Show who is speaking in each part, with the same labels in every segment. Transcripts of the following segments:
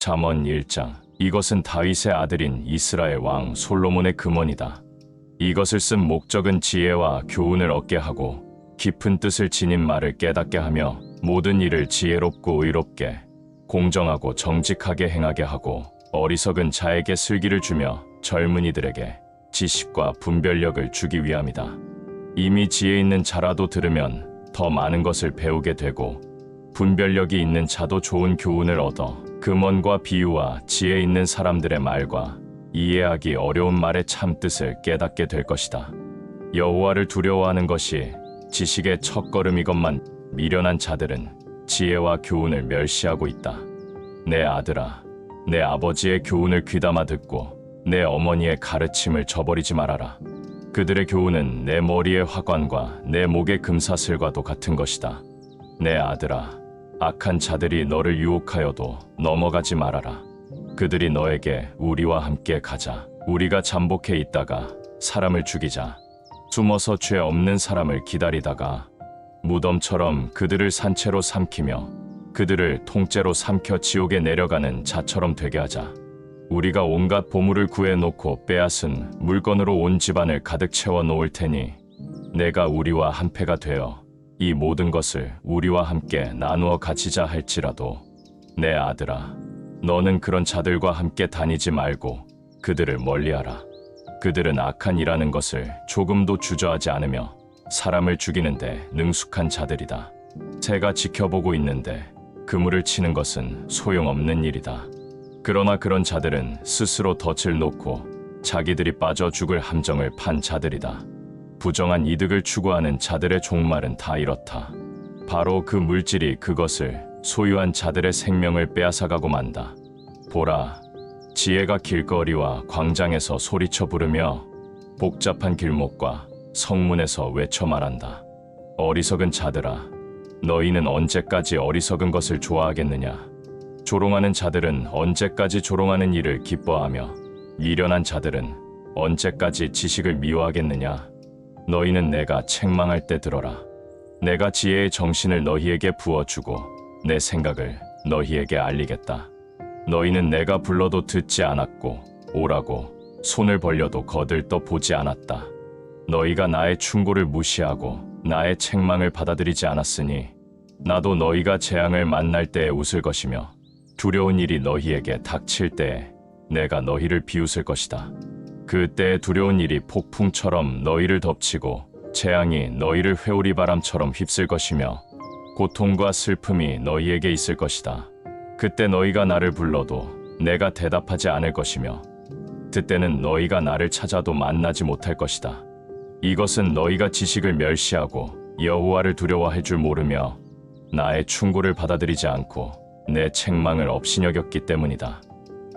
Speaker 1: 잠언 1장. 이것은 다윗의 아들인 이스라엘 왕 솔로몬의 금원이다. 이것을 쓴 목적은 지혜와 교훈을 얻게 하고 깊은 뜻을 지닌 말을 깨닫게 하며 모든 일을 지혜롭고 의롭게 공정하고 정직하게 행하게 하고 어리석은 자에게 슬기를 주며 젊은이들에게 지식과 분별력을 주기 위함이다. 이미 지혜 있는 자라도 들으면 더 많은 것을 배우게 되고 분별력이 있는 자도 좋은 교훈을 얻어 금언과 비유와 지혜 있는 사람들의 말과 이해하기 어려운 말의 참뜻을 깨닫게 될 것이다. 여호와를 두려워하는 것이 지식의 첫걸음이건만 미련한 자들은 지혜와 교훈을 멸시하고 있다. 내 아들아, 내 아버지의 교훈을 귀담아 듣고 내 어머니의 가르침을 저버리지 말아라. 그들의 교훈은 내 머리의 화관과 내 목의 금사슬과도 같은 것이다. 내 아들아, 악한 자들이 너를 유혹하여도 넘어가지 말아라. 그들이 너에게 우리와 함께 가자, 우리가 잠복해 있다가 사람을 죽이자, 숨어서 죄 없는 사람을 기다리다가 무덤처럼 그들을 산채로 삼키며 그들을 통째로 삼켜 지옥에 내려가는 자처럼 되게 하자. 우리가 온갖 보물을 구해놓고 빼앗은 물건으로 온 집안을 가득 채워 놓을 테니 내가 우리와 한패가 되어 이 모든 것을 우리와 함께 나누어 가지자 할지라도 내 아들아, 너는 그런 자들과 함께 다니지 말고 그들을 멀리하라. 그들은 악한 일하는 것을 조금도 주저하지 않으며 사람을 죽이는데 능숙한 자들이다. 새가 지켜보고 있는데 그물을 치는 것은 소용없는 일이다. 그러나 그런 자들은 스스로 덫을 놓고 자기들이 빠져 죽을 함정을 판 자들이다. 부정한 이득을 추구하는 자들의 종말은 다 이렇다. 바로 그 물질이 그것을 소유한 자들의 생명을 빼앗아가고 만다. 보라, 지혜가 길거리와 광장에서 소리쳐 부르며 복잡한 길목과 성문에서 외쳐 말한다. 어리석은 자들아, 너희는 언제까지 어리석은 것을 좋아하겠느냐? 조롱하는 자들은 언제까지 조롱하는 일을 기뻐하며 미련한 자들은 언제까지 지식을 미워하겠느냐? 너희는 내가 책망할 때 들어라. 내가 지혜의 정신을 너희에게 부어주고 내 생각을 너희에게 알리겠다. 너희는 내가 불러도 듣지 않았고 오라고 손을 벌려도 거들떠 보지 않았다. 너희가 나의 충고를 무시하고 나의 책망을 받아들이지 않았으니 나도 너희가 재앙을 만날 때에 웃을 것이며 두려운 일이 너희에게 닥칠 때에 내가 너희를 비웃을 것이다. 그때에 두려운 일이 폭풍처럼 너희를 덮치고 재앙이 너희를 회오리바람처럼 휩쓸 것이며 고통과 슬픔이 너희에게 있을 것이다. 그때 너희가 나를 불러도 내가 대답하지 않을 것이며 그때는 너희가 나를 찾아도 만나지 못할 것이다. 이것은 너희가 지식을 멸시하고 여호와를 두려워할 줄 모르며 나의 충고를 받아들이지 않고 내 책망을 업신여겼기 때문이다.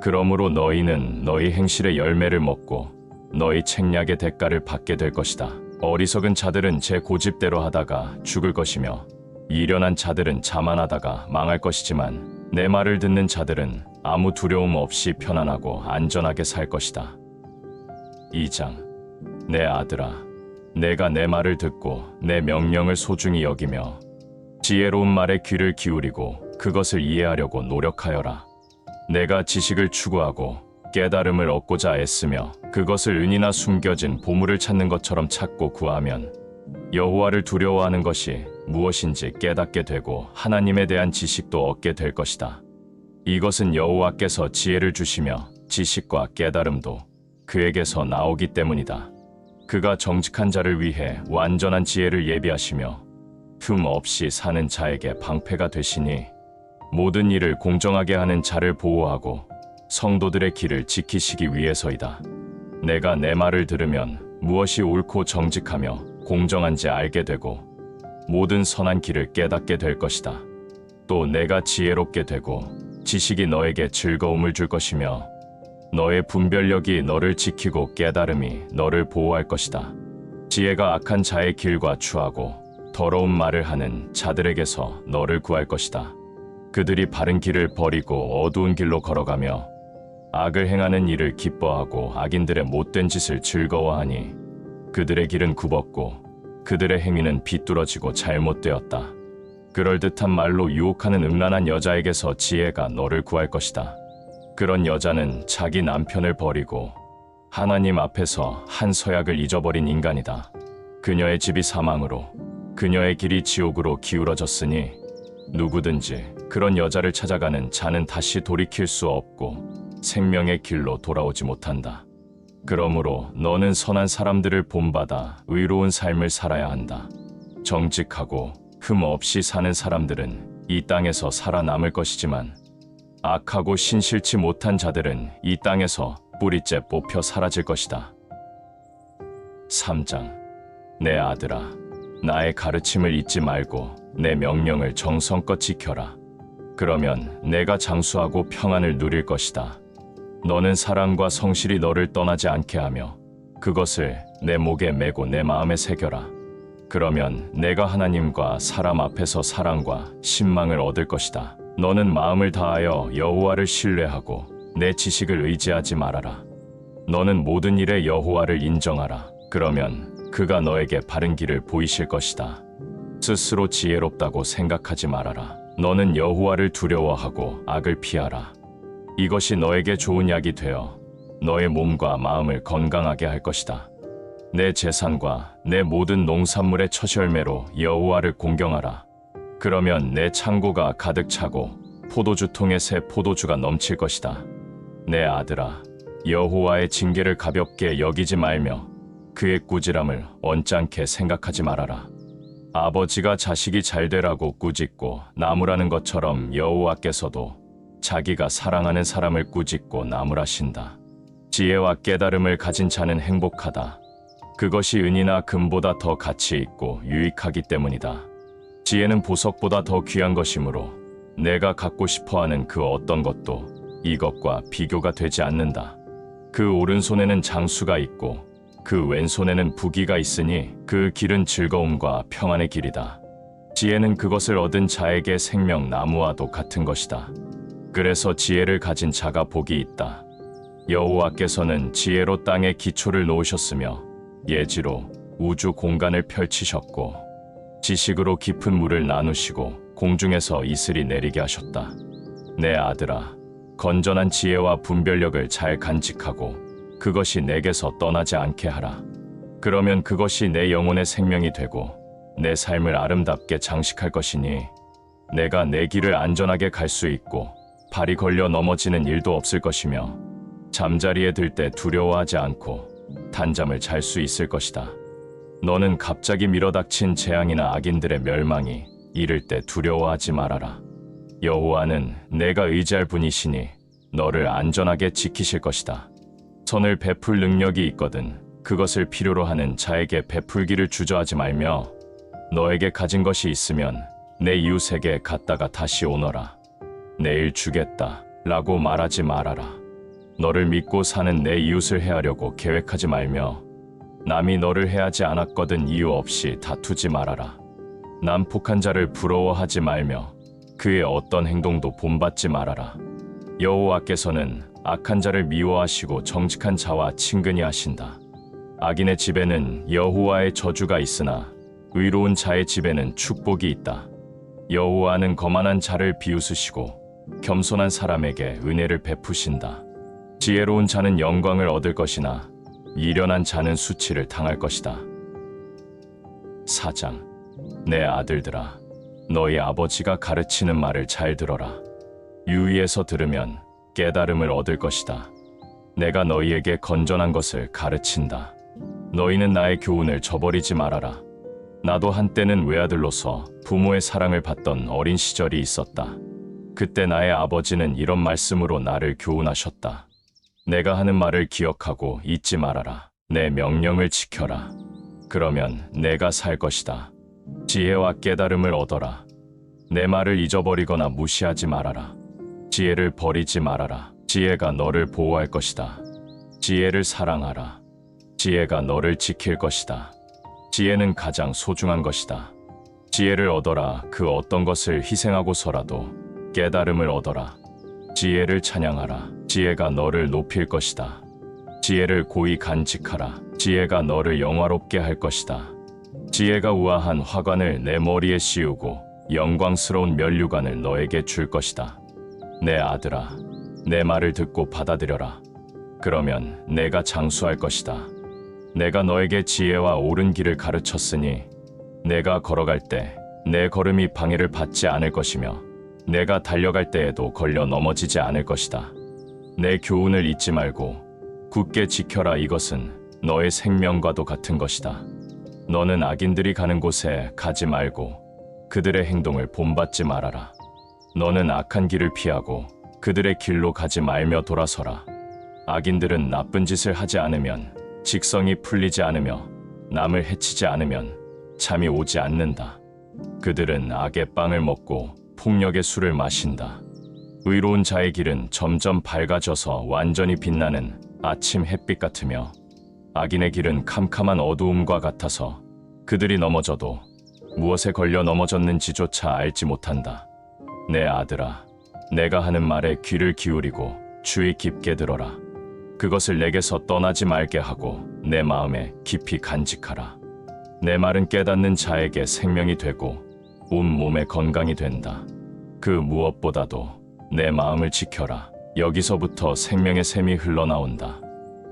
Speaker 1: 그러므로 너희는 너희 행실의 열매를 먹고 너희 책략의 대가를 받게 될 것이다. 어리석은 자들은 제 고집대로 하다가 죽을 것이며 미련한 자들은 자만하다가 망할 것이지만 내 말을 듣는 자들은 아무 두려움 없이 편안하고 안전하게 살 것이다. 2장. 내 아들아, 내가 내 말을 듣고 내 명령을 소중히 여기며 지혜로운 말에 귀를 기울이고 그것을 이해하려고 노력하여라. 내가 지식을 추구하고 깨달음을 얻고자 애쓰며 그것을 은이나 숨겨진 보물을 찾는 것처럼 찾고 구하면 여호와를 두려워하는 것이 무엇인지 깨닫게 되고 하나님에 대한 지식도 얻게 될 것이다. 이것은 여호와께서 지혜를 주시며 지식과 깨달음도 그에게서 나오기 때문이다. 그가 정직한 자를 위해 완전한 지혜를 예비하시며 흠 없이 사는 자에게 방패가 되시니 모든 일을 공정하게 하는 자를 보호하고 성도들의 길을 지키시기 위해서이다. 내가 내 말을 들으면 무엇이 옳고 정직하며 공정한지 알게 되고 모든 선한 길을 깨닫게 될 것이다. 또 내가 지혜롭게 되고 지식이 너에게 즐거움을 줄 것이며 너의 분별력이 너를 지키고 깨달음이 너를 보호할 것이다. 지혜가 악한 자의 길과 추하고 더러운 말을 하는 자들에게서 너를 구할 것이다. 그들이 바른 길을 버리고 어두운 길로 걸어가며 악을 행하는 일을 기뻐하고 악인들의 못된 짓을 즐거워하니 그들의 길은 굽었고 그들의 행위는 비뚤어지고 잘못되었다. 그럴듯한 말로 유혹하는 음란한 여자에게서 지혜가 너를 구할 것이다. 그런 여자는 자기 남편을 버리고 하나님 앞에서 한 서약을 잊어버린 인간이다. 그녀의 집이 사망으로, 그녀의 길이 지옥으로 기울어졌으니 누구든지 그런 여자를 찾아가는 자는 다시 돌이킬 수 없고 생명의 길로 돌아오지 못한다. 그러므로 너는 선한 사람들을 본받아 의로운 삶을 살아야 한다. 정직하고 흠 없이 사는 사람들은 이 땅에서 살아남을 것이지만 악하고 신실치 못한 자들은 이 땅에서 뿌리째 뽑혀 사라질 것이다. 3장. 내 아들아, 나의 가르침을 잊지 말고 내 명령을 정성껏 지켜라. 그러면 내가 장수하고 평안을 누릴 것이다. 너는 사랑과 성실이 너를 떠나지 않게 하며 그것을 내 목에 메고 내 마음에 새겨라. 그러면 내가 하나님과 사람 앞에서 사랑과 신망을 얻을 것이다. 너는 마음을 다하여 여호와를 신뢰하고 내 지식을 의지하지 말아라. 너는 모든 일에 여호와를 인정하라. 그러면 그가 너에게 바른 길을 보이실 것이다. 스스로 지혜롭다고 생각하지 말아라. 너는 여호와를 두려워하고 악을 피하라. 이것이 너에게 좋은 약이 되어 너의 몸과 마음을 건강하게 할 것이다. 내 재산과 내 모든 농산물의 첫 열매로 여호와를 공경하라. 그러면 내 창고가 가득 차고 포도주 통에 새 포도주가 넘칠 것이다. 내 아들아, 여호와의 징계를 가볍게 여기지 말며 그의 꾸지람을 언짢게 생각하지 말아라. 아버지가 자식이 잘되라고 꾸짖고 나무라는 것처럼 여호와께서도 자기가 사랑하는 사람을 꾸짖고 나무라신다. 지혜와 깨달음을 가진 자는 행복하다. 그것이 은이나 금보다 더 가치 있고 유익하기 때문이다. 지혜는 보석보다 더 귀한 것이므로 내가 갖고 싶어하는 그 어떤 것도 이것과 비교가 되지 않는다. 그 오른손에는 장수가 있고 그 왼손에는 부귀가 있으니 그 길은 즐거움과 평안의 길이다. 지혜는 그것을 얻은 자에게 생명 나무와도 같은 것이다. 그래서 지혜를 가진 자가 복이 있다. 여호와께서는 지혜로 땅에 기초를 놓으셨으며 예지로 우주 공간을 펼치셨고 지식으로 깊은 물을 나누시고 공중에서 이슬이 내리게 하셨다. 내 아들아, 건전한 지혜와 분별력을 잘 간직하고 그것이 내게서 떠나지 않게 하라. 그러면 그것이 내 영혼의 생명이 되고 내 삶을 아름답게 장식할 것이니 내가 내 길을 안전하게 갈 수 있고 발이 걸려 넘어지는 일도 없을 것이며 잠자리에 들 때 두려워하지 않고 단잠을 잘 수 있을 것이다. 너는 갑자기 밀어닥친 재앙이나 악인들의 멸망이 이를 때 두려워하지 말아라. 여호와는 내가 의지할 분이시니 너를 안전하게 지키실 것이다. 선을 베풀 능력이 있거든 그것을 필요로 하는 자에게 베풀기를 주저하지 말며 너에게 가진 것이 있으면 내 이웃에게 갖다가 다시 오너라. 내일 주겠다 라고 말하지 말아라. 너를 믿고 사는 내 이웃을 해하려고 계획하지 말며 남이 너를 해하지 않았거든 이유 없이 다투지 말아라. 난폭한 자를 부러워하지 말며 그의 어떤 행동도 본받지 말아라. 여호와께서는 악한 자를 미워하시고 정직한 자와 친근히 하신다. 악인의 집에는 여호와의 저주가 있으나 의로운 자의 집에는 축복이 있다. 여호와는 거만한 자를 비웃으시고 겸손한 사람에게 은혜를 베푸신다. 지혜로운 자는 영광을 얻을 것이나 미련한 자는 수치를 당할 것이다. 4장. 내 아들들아, 너희 아버지가 가르치는 말을 잘 들어라. 유의해서 들으면 깨달음을 얻을 것이다. 내가 너희에게 건전한 것을 가르친다. 너희는 나의 교훈을 저버리지 말아라. 나도 한때는 외아들로서 부모의 사랑을 받던 어린 시절이 있었다. 그때 나의 아버지는 이런 말씀으로 나를 교훈하셨다. 내가 하는 말을 기억하고 잊지 말아라. 내 명령을 지켜라. 그러면 내가 살 것이다. 지혜와 깨달음을 얻어라. 내 말을 잊어버리거나 무시하지 말아라. 지혜를 버리지 말아라. 지혜가 너를 보호할 것이다. 지혜를 사랑하라. 지혜가 너를 지킬 것이다. 지혜는 가장 소중한 것이다. 지혜를 얻어라. 그 어떤 것을 희생하고서라도 깨달음을 얻어라. 지혜를 찬양하라. 지혜가 너를 높일 것이다. 지혜를 고이 간직하라. 지혜가 너를 영화롭게 할 것이다. 지혜가 우아한 화관을 내 머리에 씌우고 영광스러운 면류관을 너에게 줄 것이다. 내 아들아, 내 말을 듣고 받아들여라. 그러면 내가 장수할 것이다. 내가 너에게 지혜와 옳은 길을 가르쳤으니 내가 걸어갈 때 내 걸음이 방해를 받지 않을 것이며 내가 달려갈 때에도 걸려 넘어지지 않을 것이다. 내 교훈을 잊지 말고 굳게 지켜라. 이것은 너의 생명과도 같은 것이다. 너는 악인들이 가는 곳에 가지 말고 그들의 행동을 본받지 말아라. 너는 악한 길을 피하고 그들의 길로 가지 말며 돌아서라. 악인들은 나쁜 짓을 하지 않으면 직성이 풀리지 않으며 남을 해치지 않으면 잠이 오지 않는다. 그들은 악의 빵을 먹고 폭력의 술을 마신다. 의로운 자의 길은 점점 밝아져서 완전히 빛나는 아침 햇빛 같으며 악인의 길은 캄캄한 어두움과 같아서 그들이 넘어져도 무엇에 걸려 넘어졌는지조차 알지 못한다. 내 아들아, 내가 하는 말에 귀를 기울이고 주의 깊게 들어라. 그것을 내게서 떠나지 말게 하고 내 마음에 깊이 간직하라. 내 말은 깨닫는 자에게 생명이 되고 온 몸의 건강이 된다. 그 무엇보다도 내 마음을 지켜라. 여기서부터 생명의 샘이 흘러나온다.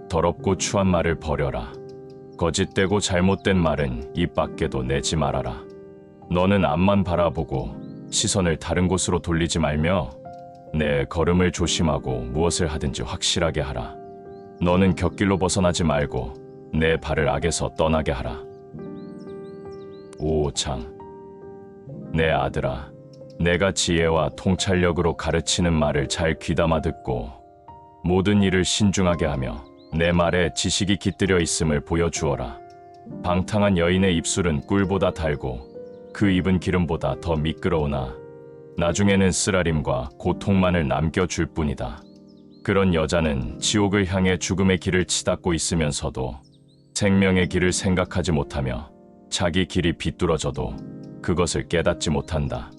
Speaker 1: 더럽고 추한 말을 버려라. 거짓되고 잘못된 말은 입 밖에도 내지 말아라. 너는 앞만 바라보고 시선을 다른 곳으로 돌리지 말며 내 걸음을 조심하고 무엇을 하든지 확실하게 하라. 너는 곁길로 벗어나지 말고 내 발을 악에서 떠나게 하라. 5장. 내 아들아, 내가 지혜와 통찰력으로 가르치는 말을 잘 귀담아 듣고 모든 일을 신중하게 하며 내 말에 지식이 깃들여 있음을 보여주어라. 방탕한 여인의 입술은 꿀보다 달고 그 입은 기름보다 더 미끄러우나 나중에는 쓰라림과 고통만을 남겨줄 뿐이다. 그런 여자는 지옥을 향해 죽음의 길을 치닫고 있으면서도 생명의 길을 생각하지 못하며 자기 길이 비뚤어져도 그것을 깨닫지 못한다.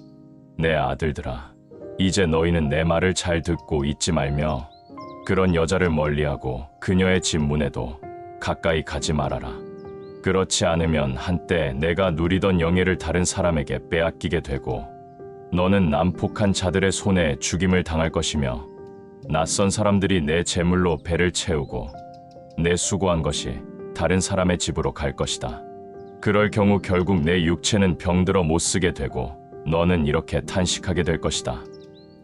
Speaker 1: 내 아들들아, 이제 너희는 내 말을 잘 듣고 잊지 말며 그런 여자를 멀리하고 그녀의 집문에도 가까이 가지 말아라. 그렇지 않으면 한때 내가 누리던 영예를 다른 사람에게 빼앗기게 되고 너는 난폭한 자들의 손에 죽임을 당할 것이며 낯선 사람들이 내 재물로 배를 채우고 내 수고한 것이 다른 사람의 집으로 갈 것이다. 그럴 경우 결국 내 육체는 병들어 못 쓰게 되고 너는 이렇게 탄식하게 될 것이다.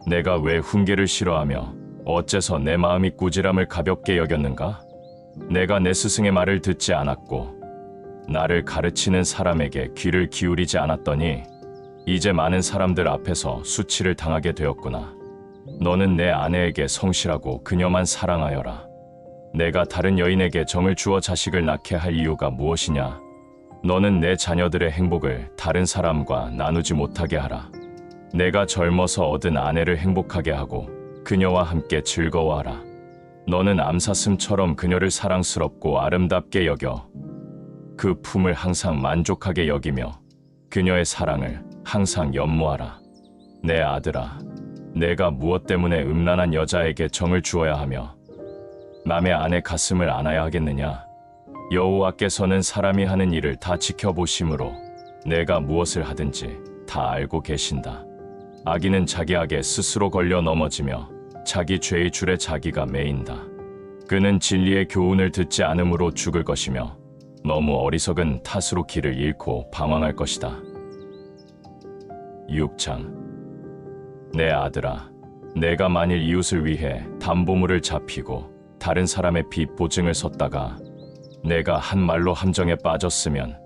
Speaker 1: 내가 왜 훈계를 싫어하며 어째서 내 마음이 꾸지람을 가볍게 여겼는가? 내가 내 스승의 말을 듣지 않았고 나를 가르치는 사람에게 귀를 기울이지 않았더니 이제 많은 사람들 앞에서 수치를 당하게 되었구나. 너는 내 아내에게 성실하고 그녀만 사랑하여라. 내가 다른 여인에게 정을 주어 자식을 낳게 할 이유가 무엇이냐? 너는 내 자녀들의 행복을 다른 사람과 나누지 못하게 하라. 내가 젊어서 얻은 아내를 행복하게 하고 그녀와 함께 즐거워하라. 너는 암사슴처럼 그녀를 사랑스럽고 아름답게 여겨 그 품을 항상 만족하게 여기며 그녀의 사랑을 항상 연모하라. 내 아들아, 내가 무엇 때문에 음란한 여자에게 정을 주어야 하며 남의 아내 가슴을 안아야 하겠느냐? 여호와께서는 사람이 하는 일을 다 지켜보심으로 내가 무엇을 하든지 다 알고 계신다. 악인은 자기 악에 스스로 걸려 넘어지며 자기 죄의 줄에 자기가 매인다. 그는 진리의 교훈을 듣지 않으므로 죽을 것이며 너무 어리석은 탓으로 길을 잃고 방황할 것이다. 6장. 내 아들아, 내가 만일 이웃을 위해 담보물을 잡히고 다른 사람의 빚 보증을 섰다가 내가 한 말로 함정에 빠졌으면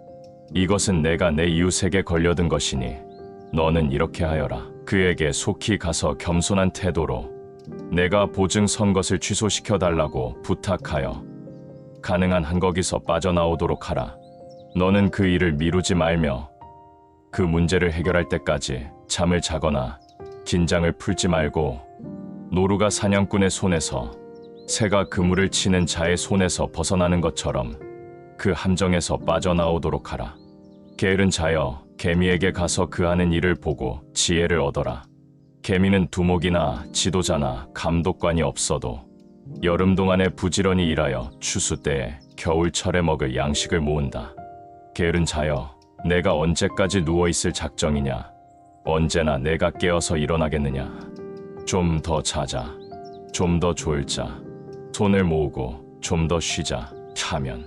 Speaker 1: 이것은 내가 내 이웃에게 걸려든 것이니 너는 이렇게 하여라. 그에게 속히 가서 겸손한 태도로 내가 보증 선 것을 취소시켜 달라고 부탁하여 가능한 한 거기서 빠져나오도록 하라. 너는 그 일을 미루지 말며 그 문제를 해결할 때까지 잠을 자거나 긴장을 풀지 말고 노루가 사냥꾼의 손에서 새가 그물을 치는 자의 손에서 벗어나는 것처럼 그 함정에서 빠져나오도록 하라. 게으른 자여, 개미에게 가서 그 하는 일을 보고 지혜를 얻어라. 개미는 두목이나 지도자나 감독관이 없어도 여름 동안에 부지런히 일하여 추수 때에 겨울철에 먹을 양식을 모은다. 게으른 자여, 내가 언제까지 누워있을 작정이냐? 언제나 내가 깨어서 일어나겠느냐? 좀 더 자자. 좀 더 졸자. 손을 모으고 좀 더 쉬자. 하면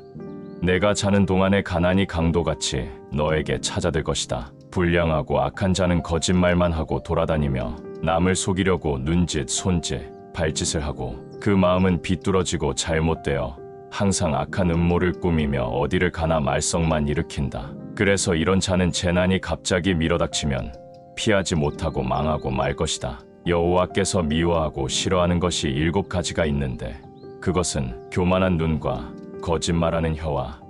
Speaker 1: 내가 자는 동안에 가난이 강도같이 너에게 찾아들 것이다. 불량하고 악한 자는 거짓말만 하고 돌아다니며 남을 속이려고 눈짓, 손짓, 발짓을 하고 그 마음은 비뚤어지고 잘못되어 항상 악한 음모를 꾸미며 어디를 가나 말썽만 일으킨다. 그래서 이런 자는 재난이 갑자기 밀어닥치면 피하지 못하고 망하고 말 것이다. 여호와께서 미워하고 싫어하는 것이 7가지가 있는데 그것은 교만한 눈과 거짓말하는 혀와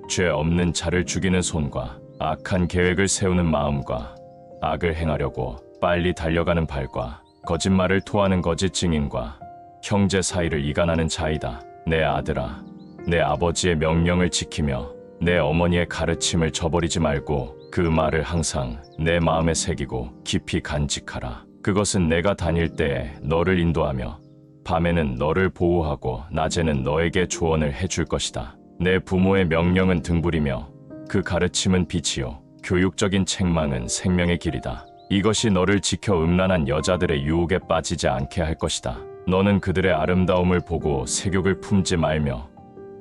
Speaker 1: 죄 없는 자를 죽이는 손과 악한 계획을 세우는 마음과 악을 행하려고 빨리 달려가는 발과 거짓말을 토하는 거짓 증인과 형제 사이를 이간하는 자이다. 내 아들아, 내 아버지의 명령을 지키며 내 어머니의 가르침을 저버리지 말고 그 말을 항상 내 마음에 새기고 깊이 간직하라. 그것은 내가 다닐 때에 너를 인도하며 밤에는 너를 보호하고 낮에는 너에게 조언을 해줄 것이다. 내 부모의 명령은 등불이며 그 가르침은 빛이요 교육적인 책망은 생명의 길이다. 이것이 너를 지켜 음란한 여자들의 유혹에 빠지지 않게 할 것이다. 너는 그들의 아름다움을 보고 색욕을 품지 말며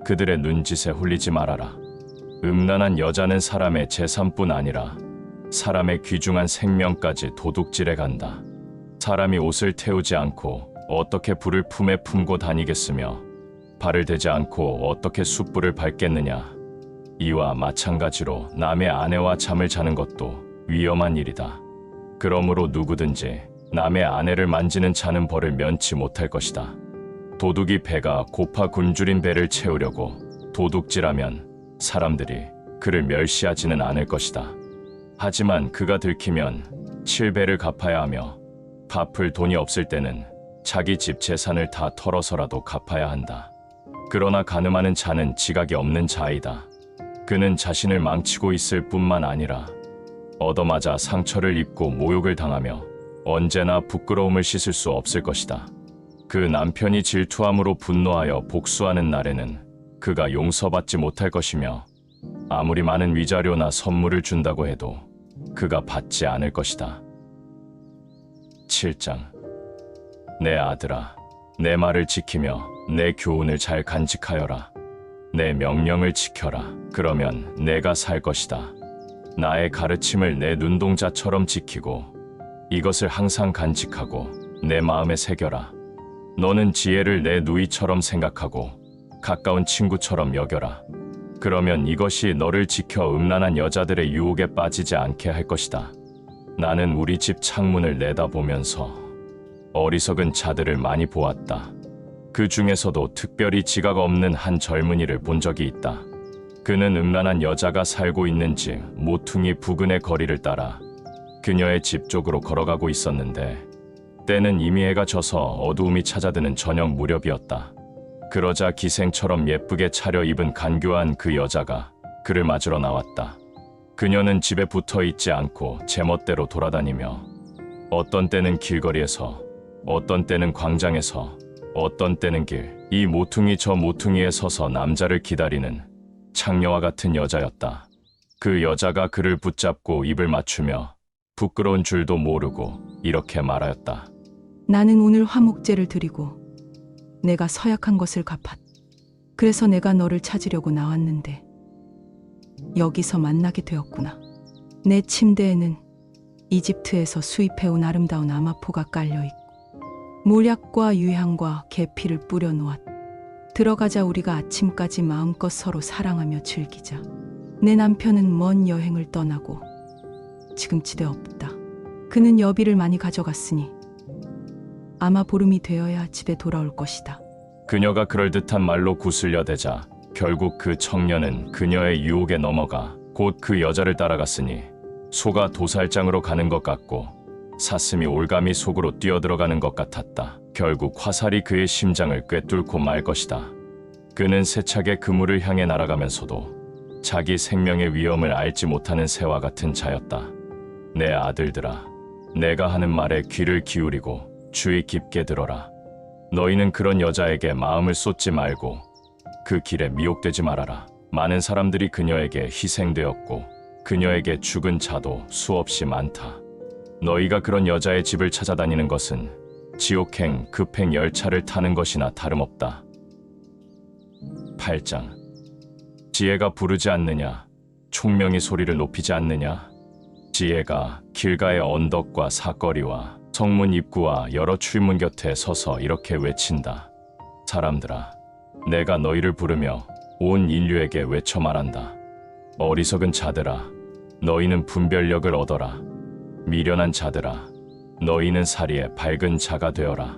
Speaker 1: 그들의 눈짓에 홀리지 말아라. 음란한 여자는 사람의 재산뿐 아니라 사람의 귀중한 생명까지 도둑질해 간다. 사람이 옷을 태우지 않고 어떻게 불을 품에 품고 다니겠으며 발을 대지 않고 어떻게 숯불을 밟겠느냐. 이와 마찬가지로 남의 아내와 잠을 자는 것도 위험한 일이다. 그러므로 누구든지 남의 아내를 만지는 자는 벌을 면치 못할 것이다. 도둑이 배가 고파 굶주린 배를 채우려고 도둑질하면 사람들이 그를 멸시하지는 않을 것이다. 하지만 그가 들키면 7배를 갚아야 하며 갚을 돈이 없을 때는 자기 집 재산을 다 털어서라도 갚아야 한다. 그러나 간음하는 자는 지각이 없는 자이다. 그는 자신을 망치고 있을 뿐만 아니라 얻어맞아 상처를 입고 모욕을 당하며 언제나 부끄러움을 씻을 수 없을 것이다. 그 남편이 질투함으로 분노하여 복수하는 날에는 그가 용서받지 못할 것이며 아무리 많은 위자료나 선물을 준다고 해도 그가 받지 않을 것이다. 7장. 내 아들아, 내 말을 지키며 내 교훈을 잘 간직하여라. 내 명령을 지켜라. 그러면 내가 살 것이다. 나의 가르침을 내 눈동자처럼 지키고 이것을 항상 간직하고 내 마음에 새겨라. 너는 지혜를 내 누이처럼 생각하고 가까운 친구처럼 여겨라. 그러면 이것이 너를 지켜 음란한 여자들의 유혹에 빠지지 않게 할 것이다. 나는 우리 집 창문을 내다보면서 어리석은 자들을 많이 보았다. 그 중에서도 특별히 지각 없는 한 젊은이를 본 적이 있다. 그는 음란한 여자가 살고 있는지 모퉁이 부근의 거리를 따라 그녀의 집 쪽으로 걸어가고 있었는데 때는 이미 해가 져서 어두움이 찾아드는 저녁 무렵이었다. 그러자 기생처럼 예쁘게 차려입은 간교한 그 여자가 그를 맞으러 나왔다. 그녀는 집에 붙어 있지 않고 제멋대로 돌아다니며 어떤 때는 길거리에서 어떤 때는 광장에서 어떤 때는 이 모퉁이 저 모퉁이에 서서 남자를 기다리는 창녀와 같은 여자였다. 그 여자가 그를 붙잡고 입을 맞추며 부끄러운 줄도 모르고 이렇게 말하였다.
Speaker 2: 나는 오늘 화목제를 드리고 내가 서약한 것을 갚았. 그래서 내가 너를 찾으려고 나왔는데 여기서 만나게 되었구나. 내 침대에는 이집트에서 수입해온 아름다운 아마포가 깔려있고 몰약과 유향과 계피를 뿌려 놓았다. 들어가자 우리가 아침까지 마음껏 서로 사랑하며 즐기자. 내 남편은 먼 여행을 떠나고 지금 집에 없다. 그는 여비를 많이 가져갔으니 아마 보름이 되어야 집에 돌아올 것이다.
Speaker 1: 그녀가 그럴듯한 말로 구슬려대자 결국 그 청년은 그녀의 유혹에 넘어가 곧 그 여자를 따라갔으니 소가 도살장으로 가는 것 같고 사슴이 올가미 속으로 뛰어들어가는 것 같았다. 결국 화살이 그의 심장을 꿰뚫고 말 것이다. 그는 세차게 그물을 향해 날아가면서도 자기 생명의 위험을 알지 못하는 새와 같은 자였다. 내 아들들아, 내가 하는 말에 귀를 기울이고 주의 깊게 들어라. 너희는 그런 여자에게 마음을 쏟지 말고 그 길에 미혹되지 말아라. 많은 사람들이 그녀에게 희생되었고 그녀에게 죽은 자도 수없이 많다. 너희가 그런 여자의 집을 찾아다니는 것은 지옥행, 급행 열차를 타는 것이나 다름없다. 8장. 지혜가 부르지 않느냐? 총명이 소리를 높이지 않느냐? 지혜가 길가의 언덕과 사거리와 성문 입구와 여러 출문 곁에 서서 이렇게 외친다. 사람들아, 내가 너희를 부르며 온 인류에게 외쳐 말한다. 어리석은 자들아, 너희는 분별력을 얻어라. 미련한 자들아, 너희는 사리에 밝은 자가 되어라.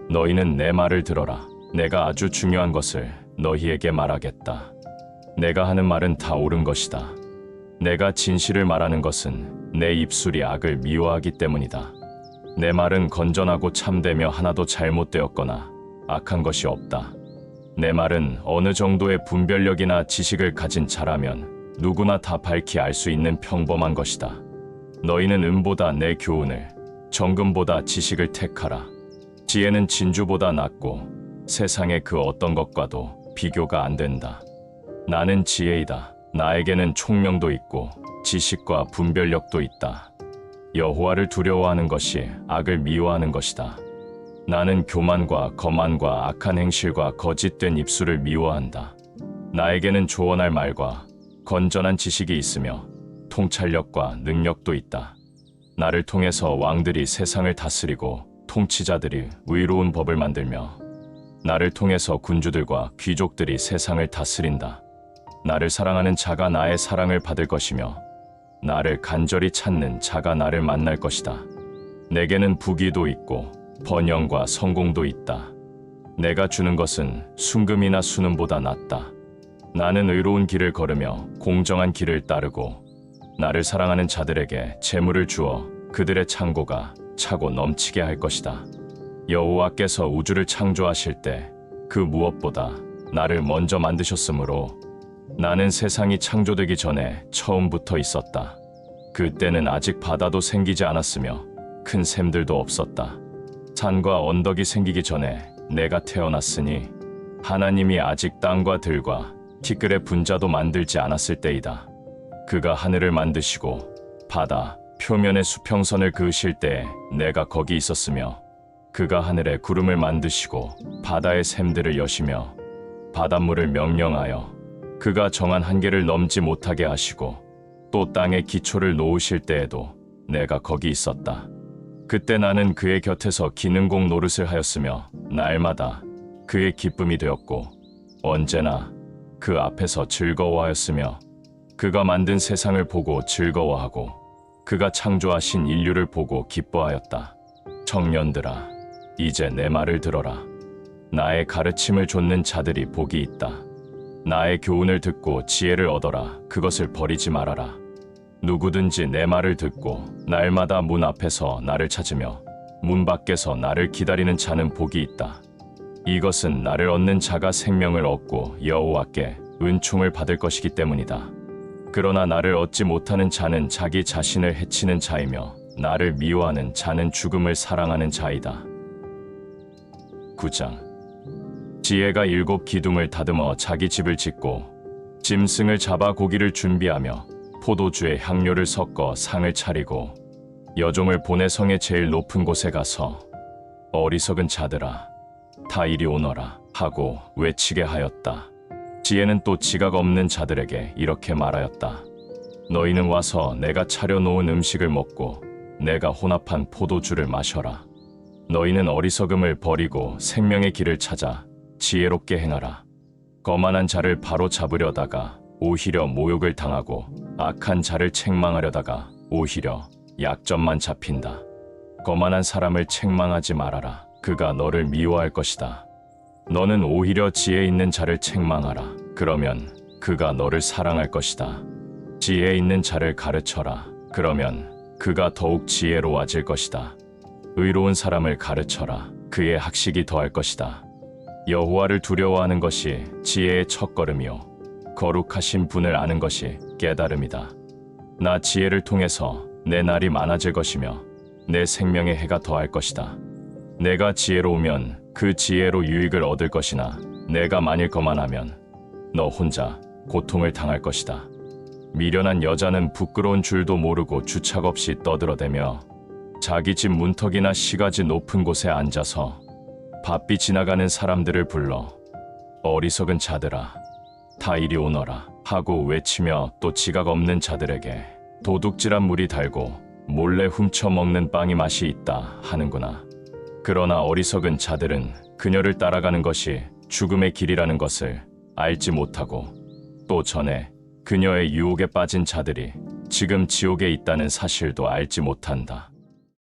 Speaker 1: 너희는 내 말을 들어라. 내가 아주 중요한 것을 너희에게 말하겠다. 내가 하는 말은 다 옳은 것이다. 내가 진실을 말하는 것은 내 입술이 악을 미워하기 때문이다. 내 말은 건전하고 참되며 하나도 잘못되었거나 악한 것이 없다. 내 말은 어느 정도의 분별력이나 지식을 가진 자라면 누구나 다 밝히 알 수 있는 평범한 것이다. 너희는 은보다 내 교훈을, 정금보다 지식을 택하라. 지혜는 진주보다 낫고 세상의 그 어떤 것과도 비교가 안 된다. 나는 지혜이다. 나에게는 총명도 있고 지식과 분별력도 있다. 여호와를 두려워하는 것이 악을 미워하는 것이다. 나는 교만과 거만과 악한 행실과 거짓된 입술을 미워한다. 나에게는 조언할 말과 건전한 지식이 있으며 통찰력과 능력도 있다. 나를 통해서 왕들이 세상을 다스리고 통치자들이 의로운 법을 만들며 나를 통해서 군주들과 귀족들이 세상을 다스린다. 나를 사랑하는 자가 나의 사랑을 받을 것이며 나를 간절히 찾는 자가 나를 만날 것이다. 내게는 부귀도 있고 번영과 성공도 있다. 내가 주는 것은 순금이나 순은보다 낫다. 나는 의로운 길을 걸으며 공정한 길을 따르고 나를 사랑하는 자들에게 재물을 주어 그들의 창고가 차고 넘치게 할 것이다. 여호와께서 우주를 창조하실 때 그 무엇보다 나를 먼저 만드셨으므로 나는 세상이 창조되기 전에 처음부터 있었다. 그때는 아직 바다도 생기지 않았으며 큰 샘들도 없었다. 산과 언덕이 생기기 전에 내가 태어났으니 하나님이 아직 땅과 들과 티끌의 분자도 만들지 않았을 때이다. 그가 하늘을 만드시고 바다 표면의 수평선을 그으실 때에 내가 거기 있었으며 그가 하늘에 구름을 만드시고 바다의 샘들을 여시며 바닷물을 명령하여 그가 정한 한계를 넘지 못하게 하시고 또 땅의 기초를 놓으실 때에도 내가 거기 있었다. 그때 나는 그의 곁에서 기능공 노릇을 하였으며 날마다 그의 기쁨이 되었고 언제나 그 앞에서 즐거워하였으며 그가 만든 세상을 보고 즐거워하고 그가 창조하신 인류를 보고 기뻐하였다. 청년들아, 이제 내 말을 들어라. 나의 가르침을 좇는 자들이 복이 있다. 나의 교훈을 듣고 지혜를 얻어라. 그것을 버리지 말아라. 누구든지 내 말을 듣고 날마다 문 앞에서 나를 찾으며 문 밖에서 나를 기다리는 자는 복이 있다. 이것은 나를 얻는 자가 생명을 얻고 여호와께 은총을 받을 것이기 때문이다. 그러나 나를 얻지 못하는 자는 자기 자신을 해치는 자이며 나를 미워하는 자는 죽음을 사랑하는 자이다. 9장. 지혜가 7 기둥을 다듬어 자기 집을 짓고 짐승을 잡아 고기를 준비하며 포도주에 향료를 섞어 상을 차리고 여종을 보내 성의 제일 높은 곳에 가서 어리석은 자들아 다 이리 오너라 하고 외치게 하였다. 지혜는 또 지각 없는 자들에게 이렇게 말하였다. 너희는 와서 내가 차려놓은 음식을 먹고 내가 혼합한 포도주를 마셔라. 너희는 어리석음을 버리고 생명의 길을 찾아 지혜롭게 행하라. 거만한 자를 바로 잡으려다가 오히려 모욕을 당하고 악한 자를 책망하려다가 오히려 약점만 잡힌다. 거만한 사람을 책망하지 말아라. 그가 너를 미워할 것이다. 너는 오히려 지혜 있는 자를 책망하라. 그러면 그가 너를 사랑할 것이다. 지혜 있는 자를 가르쳐라. 그러면 그가 더욱 지혜로워질 것이다. 의로운 사람을 가르쳐라. 그의 학식이 더할 것이다. 여호와를 두려워하는 것이 지혜의 첫걸음이요 거룩하신 분을 아는 것이 깨달음이다. 나 지혜를 통해서 내 날이 많아질 것이며 내 생명의 해가 더할 것이다. 내가 지혜로우면 그 지혜로 유익을 얻을 것이나 내가 만일 거만하면 너 혼자 고통을 당할 것이다. 미련한 여자는 부끄러운 줄도 모르고 주착 없이 떠들어대며 자기 집 문턱이나 시가지 높은 곳에 앉아서 바삐 지나가는 사람들을 불러 어리석은 자들아 다 이리 오너라 하고 외치며 또 지각 없는 자들에게 도둑질한 물이 달고 몰래 훔쳐 먹는 빵이 맛이 있다 하는구나. 그러나 어리석은 자들은 그녀를 따라가는 것이 죽음의 길이라는 것을 알지 못하고 또 전에 그녀의 유혹에 빠진 자들이 지금 지옥에 있다는 사실도 알지 못한다.